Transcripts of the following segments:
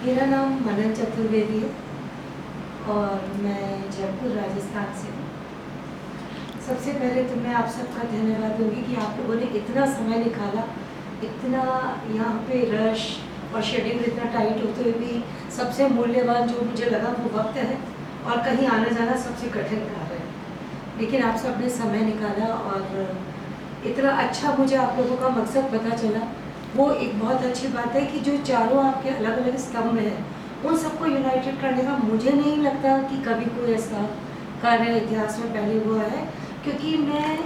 मेरा नाम मनन चतुर्वेदी है और मैं जयपुर राजस्थान से हूँ। सबसे पहले तो मैं आप सबका धन्यवाद दूँगी कि आप लोगों ने इतना समय निकाला, इतना यहाँ पे रश और शेड्यूल इतना टाइट होते हुए भी सबसे मूल्यवान जो मुझे लगा वो वक्त है और कहीं आना जाना सबसे कठिन कार्य है। लेकिन आप सब ने समय निकाला और इतना अच्छा मुझे आप लोगों का मकसद पता चला। वो एक बहुत अच्छी बात है कि जो चारों आपके अलग अलग स्तंभ हैं उन सबको यूनाइटेड करने का मुझे नहीं लगता कि कभी कोई ऐसा कार्य इतिहास में पहले हुआ है, क्योंकि मैं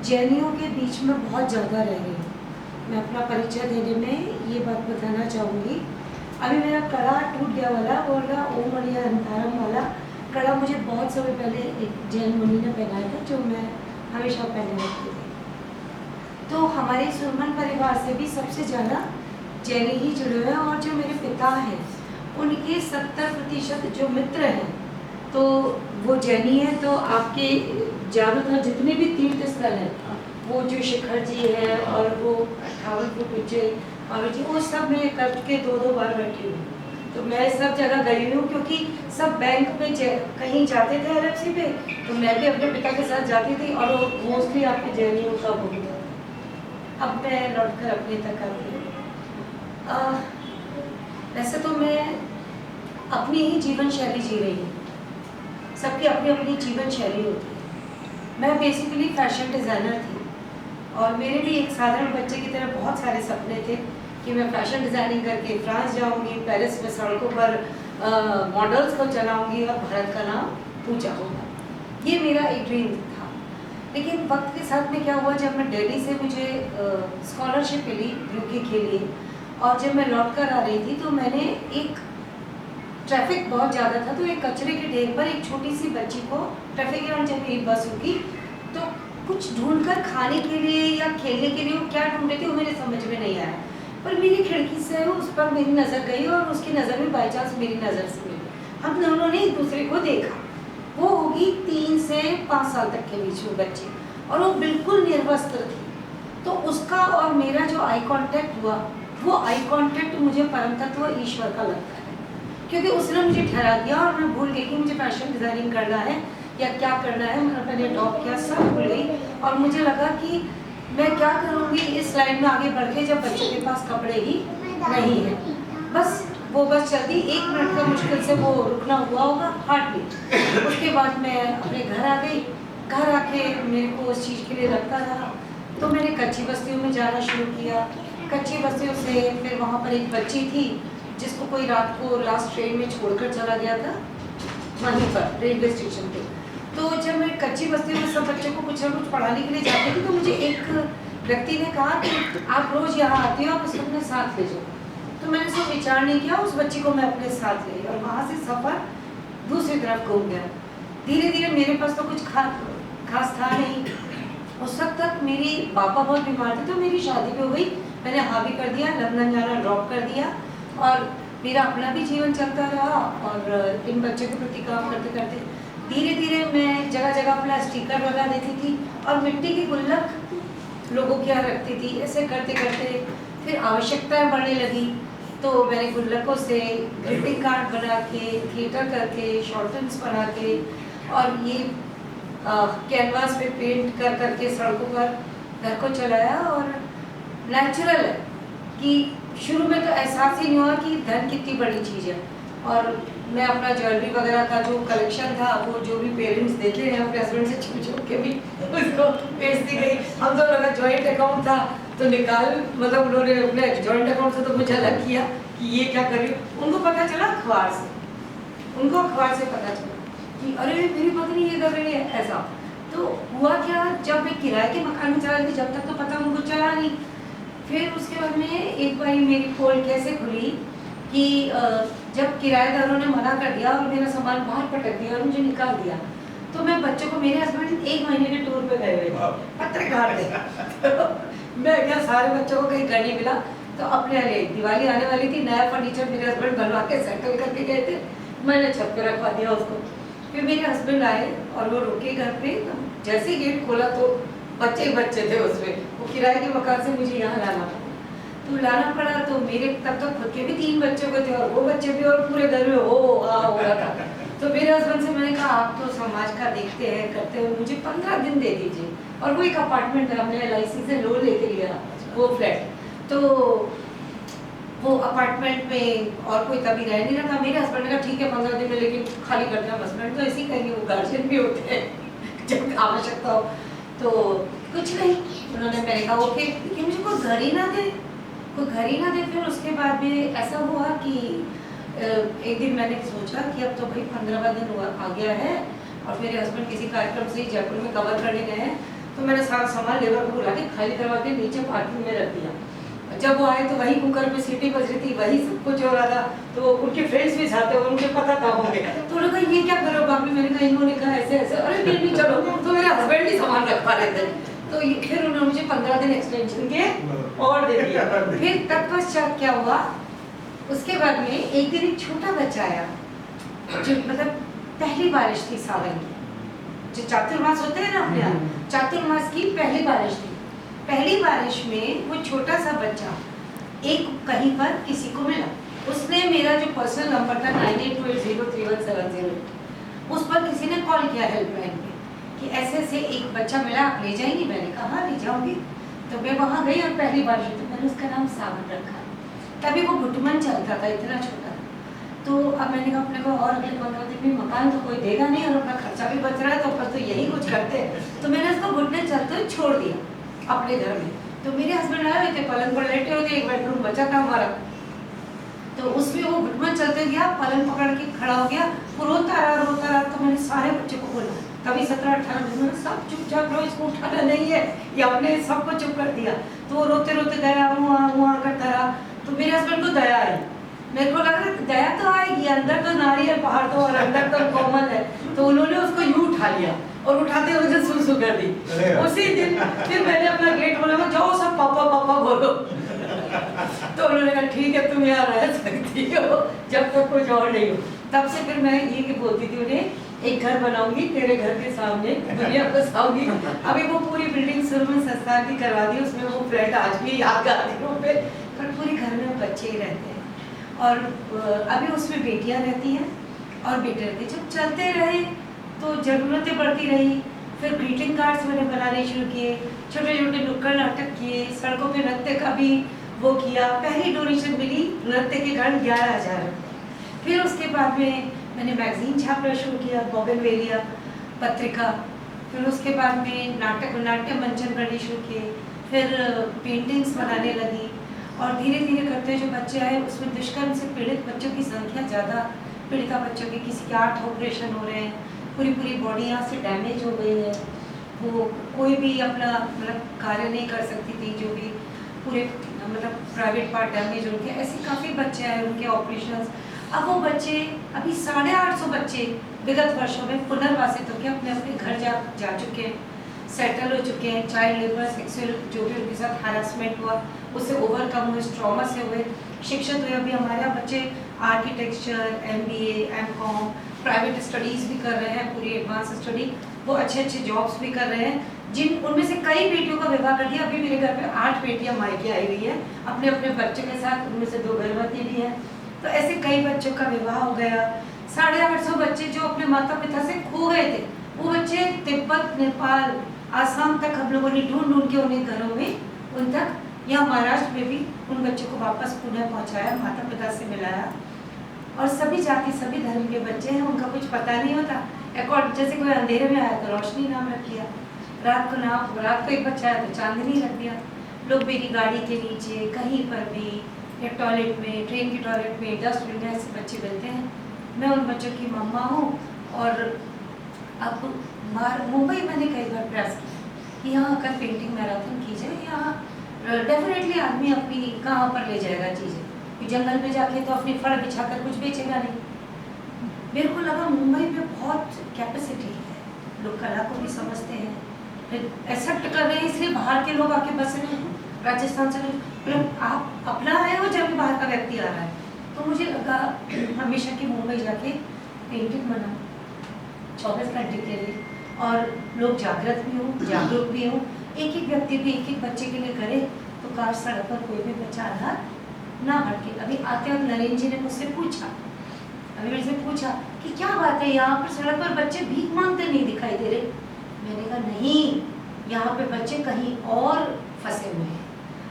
जैनियों के बीच में बहुत ज़्यादा रह गई हूँ। मैं अपना परिचय देने में ये बात बताना चाहूँगी। अभी मेरा कड़ा टूट गया वाला बोला ओम मणि अंतारम वाला कड़ा मुझे बहुत समय पहले एक जैन मुनि ने पहनाया था, जो मैं हमेशा पहने रखती थी। तो हमारे सुरमन परिवार से भी सबसे ज़्यादा जैनी ही जुड़े हुए हैं और जो मेरे पिता हैं उनके 70% जो मित्र हैं तो वो जैनी हैं। तो आपके ज़्यादातर जितने भी तीर्थ स्थल हैं, वो जो शिखर जी है और वो 58 फुट ऊंचे महावीर जी, वो सब में करके 2-2 बार बैठी हुई। तो मैं सब जगह गई हूँ क्योंकि सब बैंक में कहीं जाते थे LFC पे, तो मैं भी अपने पिता के साथ जाती थी और वो मोस्टली आपके जैनियों का हो गया। अब मैं लौटकर अपने तक आती हूँ। वैसे तो मैं अपनी ही जीवन शैली जी रही हूँ, सबकी अपनी अपनी जीवन शैली होती है। मैं बेसिकली फैशन डिज़ाइनर थी और मेरे भी एक साधारण बच्चे की तरह बहुत सारे सपने थे कि मैं फैशन डिज़ाइनिंग करके फ्रांस जाऊँगी, पेरिस में सड़कों पर मॉडल्स को चलाऊँगी और भारत का नाम ऊँचा होगा। ये मेरा एक ड्रीम था। लेकिन वक्त के साथ में क्या हुआ, जब मैं दिल्ली से मुझे स्कॉलरशिप मिली UK के लिए और जब मैं लौट कर आ रही थी तो मैंने एक ट्रैफिक बहुत ज़्यादा था, तो एक कचरे के ढेर पर एक छोटी सी बच्ची को ट्रैफिक के जब मेरी बस रुकी तो कुछ ढूंढकर खाने के लिए या खेलने के लिए वो क्या ढूंढ रही थी वो मेरे समझ में नहीं आया, पर मेरी खिड़की से उस पर मेरी नज़र गई और उसकी नज़र में बाई चांस मेरी नज़र से मिली। हम दोनों ने एक दूसरे को देखा। वो होगी 3 से 5 साल तक के बीच में बच्ची और वो बिल्कुल निर्वस्त्र थी। तो उसका और मेरा जो आई कांटेक्ट हुआ, वो आई कांटेक्ट मुझे परम तत्व ईश्वर का लगता है, क्योंकि उसने मुझे ठहरा दिया और मैं भूल गई कि मुझे फैशन डिज़ाइनिंग करना है या क्या करना है। मैंने ड्रॉप किया, सब भूल गई और मुझे लगा कि मैं क्या करूँगी इस लाइन में आगे बढ़ के जब बच्चों के पास कपड़े ही नहीं है। बस वो बस चलती 1 मिनट का मुश्किल से वो रुकना हुआ होगा, हार्डली। उसके बाद मैं अपने घर आ गई। घर आके मेरे को उस चीज़ के लिए लगता रहा, तो मैंने कच्ची बस्तियों में जाना शुरू किया। कच्ची बस्तियों से फिर वहाँ पर एक बच्ची थी जिसको कोई रात को लास्ट ट्रेन में छोड़कर चला गया था वहीं पर रेलवे स्टेशन पे। तो जब मैं कच्ची बस्तियों में सब बच्चों को कुछ ना कुछ पढ़ाने के लिए जाती थी तो मुझे एक व्यक्ति ने कहा कि आप रोज़ यहाँ आती हो, आप उसको अपने साथ ले जाओ। तो मैंने सब विचार नहीं किया, उस बच्ची को मैं अपने साथ ले और वहाँ से सफ़र दूसरी तरफ घूम गया। धीरे धीरे मेरे पास तो कुछ खास था नहीं। उस वक्त तक मेरी पापा बहुत बीमार थे, तो मेरी शादी भी हो गई। मैंने हाँ भी कर दिया, लंदन जाना ड्रॉप कर दिया और मेरा अपना भी जीवन चलता रहा और इन बच्चों के प्रति काम करते करते धीरे धीरे मैं जगह जगह अपना स्टिकर लगा देती थी और मिट्टी की गुल्लक लोगों के यहाँ रखती थी। ऐसे करते करते फिर आवश्यकताएं बढ़ने लगी, तो मैंने गुल्लकों से ग्रीटिंग कार्ड बना के, थिएटर करके, शॉर्ट फिल्म्स बना के और ये कैनवास पे पेंट कर करके सड़कों पर घर को चलाया। और नेचुरल है कि शुरू में तो एहसास ही नहीं हुआ कि धन कितनी बड़ी चीज़ है। और मैं अपना ज्वेलरी वगैरह का जो कलेक्शन था, वो जो भी पेरेंट्स देते हैं अपने हस्बैंड से छुप छुप के भी उसको बेचती गई। हम दोनों का जॉइंट अकाउंट था तो मतलब उन्होंने अपने जॉइंट अकाउंट से तो मुझे अलग किया कि ये क्या कर रही। उनको पता चला अखबार से, उनको अखबार से पता चला कि अरे मेरी पत्नी ये कर रही है ऐसा। तो हुआ क्या, जब मैं किराए के मकान में चला रही थी जब तक तो पता उनको चला नहीं। फिर उसके बाद में एक बार मेरी पोल कैसे खुली कि जब किराएदारों ने मना कर दिया और मेरा सामान बाहर पटक दिया और मुझे निकाल दिया, तो मैं बच्चों को, मेरे हस्बैंड 1 महीने के टूर पे गए हुए थे, पत्रकार थे। मैं क्या सारे बच्चों को कहीं घर नहीं मिला, तो अपने लिए दिवाली आने वाली थी, नया फर्नीचर मेरे हस्बैंड बनवा के सेटल करके गए थे, मैंने छत पे रखवा दिया उसको। फिर मेरे हस्बैंड आए और वो रुके घर पे, जैसे ही गेट खोला तो बच्चे ही बच्चे थे उसमें। वो किराए के मकान से मुझे यहाँ लाना था। तो लाना पड़ा। तो मेरे तब तक खुद के भी 3 बच्चों के थे और वो बच्चे भी, और पूरे घर में हो रहा था। तो मेरे हस्बैंड से मैंने कहा आप तो समाज का देखते हैं करते हैं, मुझे 15 दिन दे दीजिए। और वो एक अपार्टमेंट है, हमने LIC से लोन लेके लिया वो फ्लैट। तो वो अपार्टमेंट में और कोई तभी रह नहीं रहा था। मेरे हस्बैंड ने कहा ठीक है 15 दिन में, लेकिन खाली कर देना। हस्बैंड तो ऐसे ही कहेंगे, वो गार्जियन भी होते हैं जब आवश्यकता हो। तो कुछ नहीं, उन्होंने, मैंने कहा ओके, लेकिन मुझे कोई घर ही ना दे, कोई घर ही ना दे। फिर उसके बाद में ऐसा हुआ कि एक दिन मैंने सोचा कि अब तो भाई 15वां दिन हुआ आ गया है और मेरे हस्बैंड किसी कार्यक्रम से ही जयपुर में कवर करने गए हैं। तो मैंने सारा सामान लेबर को बुला के खाली करवा के नीचे पार्किंग में रख दिया। जब वो आए तो वही कुकर पे सीटी बज रही थी, वही सब कुछ हो रहा था। तो उनके फ्रेंड्स भी जाते हुए उनको पता था होंगे। तो उन्होंने कहा ये क्या करो भाभी? मैंने कहा इन्होंने कहा ऐसे ऐसे। अरे नहीं चलो। तो मेरे हस्बैंड ही सामान रख पा रहे थे। तो फिर उन्होंने मुझे 15 दिन एक्सटेंशन के और दे दिया। फिर तत्पश्चात क्या हुआ, उसके बाद में एक दिन एक छोटा बच्चा आया, जो मतलब पहली बारिश थी सावन की, जो चातुर्मास होते हैं ना अपने यहाँ, चातुर्मास की पहली बारिश थी। पहली बारिश में वो छोटा सा बच्चा एक कहीं पर किसी को मिला। उसने मेरा जो पर्सनल नंबर था 9828031708, उस पर किसी ने कॉल किया हेल्पलाइन पे कि ऐसे ऐसे एक बच्चा मिला, आप ले जाएंगी? मैंने कहा हाँ ले जाऊंगी। तो मैं वहाँ गई और पहली बार तो मैंने उसका नाम सावन रखा। तभी वो घुटमन चलता था, इतना छोटा। तो अब मैंने कहा अपने को और अगले 15 दिन में मकान तो कोई देगा नहीं और अपना खर्चा भी बच रहा है, तो ऊपर तो यही कुछ करते हैं। तो मैंने उसको घुटने चलते हुए छोड़ दिया अपने घर में। तो मेरे हस्बैंड आए हुए थे, पलंग पर लेटे हुए थे, एक बेडरूम बचा था हमारा। तो उसमें वो घुटमन चलते गया, पलंग पकड़ के खड़ा हो गया, वो रोता रहा। तो मैंने सारे बच्चे को बोला, कभी 17-18 दिन में सब चुपचाप रहो, इसको उठाना नहीं है, ये अपने सबको चुप कर दिया। तो वो रोते रोते गया, वहाँ करता रहा। तो मेरे हस्बैंड को दया आई। मेरे को लगा दया तो आएगी, अंदर तो नारियल पहाड़ तो और अंदर तो कोमल है। तो उन्होंने उसको यूं उठा लिया और उठाते हुए सुसु कर दी। उसी दिन फिर मैंने अपना गेट खोला, जाओ सब पापा पापा बोलो। तो उन्होंने कहा ठीक है तुम यहाँ रह सकती हो जब तक कुछ और नहीं हो। तब से फिर मैं ये बोलती थी उन्हें, एक घर बनाऊंगी तेरे घर के सामने, दुनिया बसाऊंगी। अभी वो पूरी बिल्डिंग शुरू में संस्कार की करवा दी, उसमें वो फ्लैट आज भी यादगार दिनों पे, पर पूरे घर में बच्चे ही रहते हैं। और अभी उसमें बेटियां रहती हैं और बेटे रहते। जब चलते रहे तो ज़रूरतें बढ़ती रही। फिर ग्रीटिंग कार्ड्स मैंने बनाने शुरू किए, छोटे छोटे नुक्कड़ नाटक किए, सड़कों पे नृत्य का भी वो किया। पहली डोनेशन मिली नृत्य के कारण 11,000 रुपये। फिर उसके बाद में मैंने मैगजीन छापना शुरू किया, बोगनवेलिया पत्रिका। फिर उसके बाद में नाट्य मंचन करने शुरू किए। फिर पेंटिंग्स बनाने लगी और धीरे धीरे करते जो बच्चे आए उसमें दुष्कर्म से पीड़ित बच्चों की संख्या ज़्यादा, पीड़िता बच्चों की, किसी के 8 ऑपरेशन हो रहे हैं, पूरी बॉडी यहाँ से डैमेज हो गई है, वो कोई भी अपना मतलब कार्य नहीं कर सकती थी, जो भी पूरे मतलब प्राइवेट पार्ट डैमेज हो गए। ऐसे काफ़ी बच्चे आए, उनके ऑपरेशंस। अब वो बच्चे, अभी 850 बच्चे विगत वर्षों में पुनर्वासित होकर अपने अपने घर जा चुके हैं, सेटल हो चुके हैं। चाइल्ड लेबर, सेक्सुअल जो भी उनके साथ हैरेसमेंट हुआ उससे ओवरकम हुए, ट्रॉमा से हुए, शिक्षित हुए। अभी हमारे यहाँ बच्चे architecture, MBA, MCOM, private studies भी कर रहे हैं, पूरी एडवांस स्टडी, वो अच्छे अच्छे जॉब्स भी कर रहे हैं। उनमें से कई बेटियों का विवाह कर दिया। अभी मेरे घर पे 8 बेटियां मायके आई हुई हैं अपने अपने बच्चों के साथ, उनमें से 2 गर्भवती भी हैं। तो ऐसे कई बच्चों का विवाह हो गया। 850 बच्चे जो अपने माता पिता से खो गए थे, वो बच्चे तिब्बत, नेपाल, आसाम तक हम लोगों ने ढूंढ के उन्हें घरों में उन तक, या महाराष्ट्र में भी उन बच्चों को वापस पुनः पहुंचाया, माता पिता से मिलाया। और सभी जाति सभी धर्म के बच्चे हैं, उनका कुछ पता नहीं होता। जैसे कोई अंधेरे में आया तो रोशनी नाम रख दिया, रात को एक बच्चा आया तो चांदनी रख दिया। लोग मेरी गाड़ी के नीचे कहीं पर भी, या टॉयलेट में, ट्रेन के टॉयलेट में, डस्टबिन में ऐसे बच्चे मिलते हैं। मैं उन बच्चों की मम्मा हूँ। और अब मुंबई मैंने कई बार प्रयास किया कि यहाँ आकर पेंटिंग मैराथन की जाए। यहाँ डेफिनेटली आदमी अपनी कहाँ पर ले जाएगा चीज़ें, जंगल में जाके तो अपनी फड़ बिछाकर कुछ बेचेगा नहीं। मेरे को लगा मुंबई में बहुत कैपेसिटी है, लोग कला को भी समझते हैं, एक्सेप्ट कर रहे हैं, इसलिए बाहर के लोग आके बस रहे हैं। राजस्थान से मतलब आप अपना रहे हो जब बाहर का व्यक्ति आ रहा है। तो मुझे लगा हमेशा कि मुंबई जाके पेंटिंग बनाऊं 24 घंटे के लिए, और लोग जागृत भी हों, जागरूक भी हों, एक एक व्यक्ति भी एक एक बच्चे के लिए करे, तो कार सड़क पर कोई भी बच्चा आना ना भटके। अभी आते वक्त नरेंद्र जी ने मुझसे पूछा, अभी मेरे से पूछा कि क्या बात है यहाँ पर सड़क पर बच्चे भीख मांगते नहीं दिखाई दे रहे। मैंने कहा नहीं, यहाँ पे बच्चे कहीं और फंसे हुए हैं।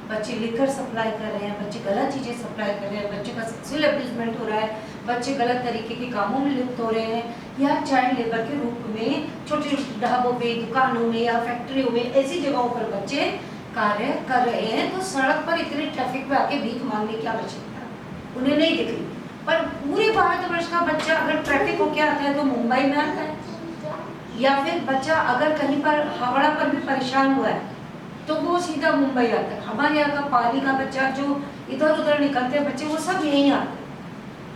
बच्चे लिकर सप्लाई कर रहे हैं, बच्चे गलत चीज़ें सप्लाई कर रहे हैं, बच्चों का सेक्सुअल अब्यूजमेंट हो रहा है, बच्चे गलत तरीके के कामों में लिप्त हो रहे हैं, या चाइल्ड लेबर के रूप में छोटे छोटे ढाबों पे, दुकानों में या फैक्ट्रियों में ऐसी जगहों पर बच्चे कार्य कर रहे हैं। तो सड़क पर इतने ट्रैफिक पे आके भीख मांगने की आवश्यकता उन्हें नहीं दिख रही। पर पूरे भारतवर्ष का बच्चा अगर ट्रैफिक होके आता है तो मुंबई में आता है, या फिर बच्चा अगर कहीं पर हावड़ा पर भी परेशान हुआ है तो वो सीधा मुंबई आता है। हमारे यहाँ का पाली का बच्चा जो इधर उधर निकलते हैं बच्चे, वो सब यहीं आते हैं।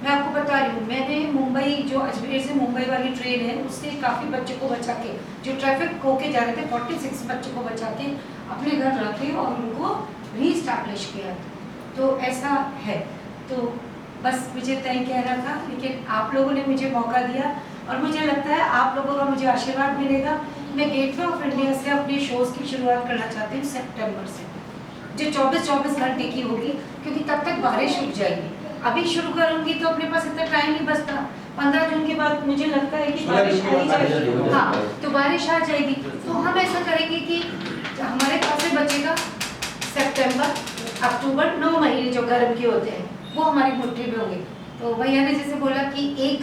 मैं आपको बता रही हूँ, मैंने मुंबई जो अजमेर से मुंबई वाली ट्रेन है उससे काफ़ी बच्चों को बचा के, जो ट्रैफिक होके जा रहे थे 46 बच्चों को बचा के अपने घर रखे और उनको रीस्टैब्लिश किया। तो ऐसा है। तो बस मुझे तय कहना था, लेकिन आप लोगों ने मुझे मौका दिया और मुझे लगता है आप लोगों का मुझे आशीर्वाद मिलेगा। मैं गेटवे ऑफ इंडिया से अपने शोज़ की शुरुआत करना चाहती हूँ सितंबर से, जो 24-24 घंटे की होगी, क्योंकि तब तक बारिश रुक जाएगी। अभी शुरू करूँगी तो अपने पास इतना टाइम नहीं बचता। 15 जून के बाद मुझे लगता है कि बारिश आ ही जाएगी। हाँ, तो बारिश आ जाएगी तो हम ऐसा करेंगे कि हमारे पास से बचेगा सितंबर, अक्टूबर, 9 महीने जो गर्म के होते हैं वो हमारी मुट्ठी में होंगे। तो भैया ने जैसे बोला कि एक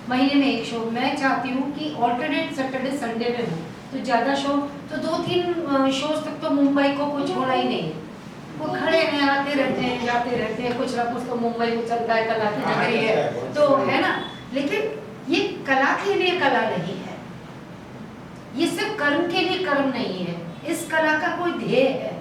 महीने में एक शो, मैं चाहती हूँ कि ऑल्टरनेट सैटरडे संडे में हो, तो ज़्यादा शो तो 2-3 शोज तक तो मुंबई को कुछ होना ही नहीं है। वो खड़े हैं, आते रहते हैं, जाते रहते हैं, कुछ ना कुछ तो मुंबई में चलता है, कला की नगरी है तो है ना। लेकिन ये कला के लिए कला नहीं है, ये सिर्फ कर्म के लिए कर्म नहीं है, इस कला का कोई ध्येय है।